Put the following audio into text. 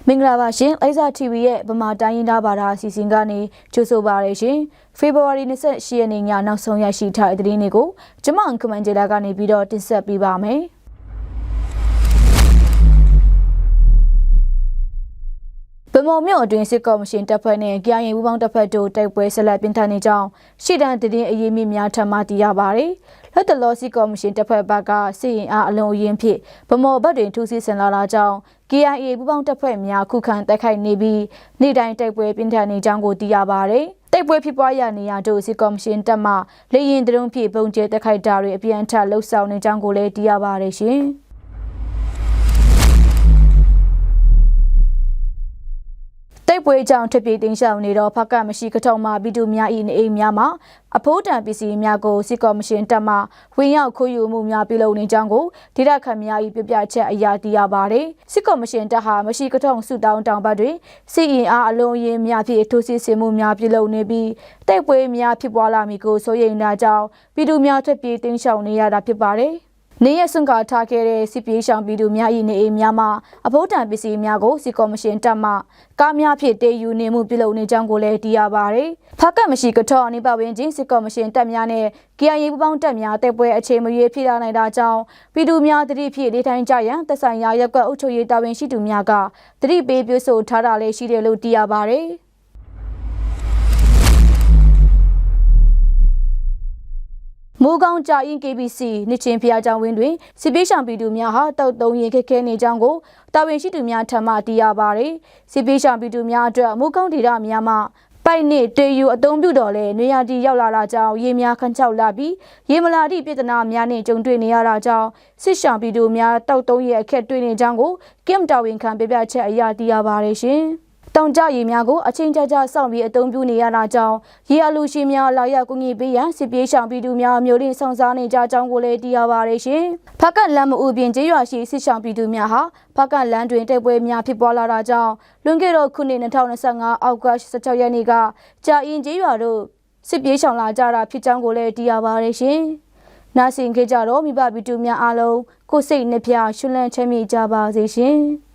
မင်္ဂလာပါရှင်အိုက်ဇာ TV ရဲ့ဗမာတိုင်းရင်းသားဘာသာအစီအစဉ်ကနေကြိုဆိုပါရရှင်ဖေဖော်ဝါရီ28ရက်နေ့ညနောက်ဆုံးရရှိထားတဲ့သတင်းတွေကိုကျွန်မအန်ကမန်ဂျေလာကနေပြီးတော့တင်ဆက်ပေးပါမယ်ဗမော်မြို့အတွင်းစစ်ကော်မရှင်တပ်ဖွဲ့နဲ့ကြာရင်ဦးပေါင်းတပ်ဖွဲ့တို့တိုက်ပွဲဆက်လက်ပြင်းထန်နေကြောင်းရှေ့တန်းသတင်းအရေးမြစ်များထပ်မံသိရပါရယ်လက်တလောစစ်ကော်မရှင်တပ်ဖွဲ့ဘက်ကစစ်ရင်အားအလုံးအရင်ဖြင့်ဗမော်ဘက်တွင်ထူးစစ်ဆင်လာတာကြောင့် KIA ပူးပေါင်းတပ်ဖွဲ့များခုခံတိုက်ခိုက်နေပြီးနေ့တိုင်းတိုက်ပွဲပြင်းထန်နေကြောင်းကိုသိရပါရယ်တိုက်ပွဲဖြစ်ပွားရနေရာတို့စစ်ကော်မရှင်တပ်မှလေရင်တရုံးဖြင့်ပုံကျဲတိုက်ခိုက်တာတွေအပြန်အထလှုပ်ဆောင်နေကြောင်းကိုလည်းသိရပါရယ်ရှင်တိုက်ပွဲကြောင့်ထပ်ပြေးတင်ရှောင်နေတော့ဖက်ကမရှိကထုံမှာပြည်သူများ၏နေအိမ်များမှာအဖိုးတန်ပစ္စည်းများကိုစစ်ကော်မရှင်တပ်မှဝင်ရောက်ခိုးယူမှုများပြုလုပ်နေကြောင်းကိုဒေသခံများ၏ပြပြချက်အရာသိရပါတယ်စစ်ကော်မရှင်တပ်ဟာမရှိကထုံစုတောင်းတောင်ဘက်တွင်စစ်ရင်အားအလုံးရင်းများဖြင့်ထိုးစစ်ဆင်မှုများပြုလုပ်နေပြီးတိုက်ပွဲများဖြစ်ပွားလာမည်ကိုစိုးရိမ်တာကြောင့်ပြည်သူများထပ်ပြေးတင်ရှောင်နေရတာဖြစ်ပါတယ်နေရစွန်ကာထားခဲ့တဲ့စစ်ပြေးရှောင်ပြည်သူများ၏နေအိမ်များမှာအဖိုးတန်ပစ္စည်းများကိုစစ်ကော်မရှင်တပ်မှကားများဖြင့်တေယူနေမှုပြုလုပ်နေကြောင်းကိုလည်းသိရပါရယ်ဖက်ကမရှိကထော့အနိပဝင်းချင်းစစ်ကော်မရှင်တပ်များနဲ့ KIA ပူးပေါင်းတပ်များတိုက်ပွဲအချိန်မရွေးဖြစ်လာနိုင်တာကြောင့်ပြည်သူများတတိဖြစ်နေထိုင်ကြရန်သက်ဆိုင်ရာရပ်ကွက်အုပ်ချုပ်ရေးတာဝန်ရှိသူများကတတိပေးပြုဆိုထားတာလည်းရှိတယ်လို့သိရပါရယ်မိုးကောင်းကြာရင် KBC နှစ်ချင်းဖျားကြောင်ဝင်းတွင်စစ်ပေးရှောင်ပြည်သူများဟာတောက်တုံးရင်ခက်ခဲနေကြောင်းကိုတာဝန်ရှိသူများထံမှသိရပါရယ်စစ်ပေးရှောင်ပြည်သူများအတွက်မိုးကောင်းဒေသများမှာပိုက်နစ်တေယူအုံပြုတော်လဲနေရာတီရောက်လာတာကြောင့်ရေများခန်းချောက်လာပြီးရေမလာသည့်ပြည်ထနာများနဲ့ကြုံတွေ့နေရတာကြောင့်စစ်ရှောင်ပြည်သူများတောက်တုံးရဲ့အခက်တွေ့နေကြောင်းကိုကင်တာဝန်ခံပြပြချက်အရာသိရပါရယ်ရှင်တောင်ကျရေများကိုအချင်းကြကြစောင့်ပြီးအုံပြုနေရတာကြောင့်ရေအလူရှင်များလာရောက်ကူညီပေးရန်စစ်ပြေးရှောင်ပြည်သူများမျိုးရင်းဆောင်စားနေကြကြောင်းကိုလည်းသိရပါရယ်ရှင်ဖက်ကလမ်းမအူပြင်ကျေးရွာရှိစစ်ရှောင်ပြည်သူများဟာဖက်ကလမ်းတွင်တိုက်ပွဲများဖြစ်ပွားလာတာကြောင့်လွန်ခဲ့သောခုနှစ်2025အောက်တိုဘာ16ရက်နေ့ကကြာရင်ကျေးရွာတို့စစ်ပြေးရှောင်လာကြတာဖြစ်ကြောင်းကိုလည်းသိရပါရယ်ရှင်နာဆင်ခဲ့ကြတော့မိဘပြည်သူများအားလုံးကိုစိတ်နှပြရှုလန်းချမ်းမြေ့ကြပါစေရှင်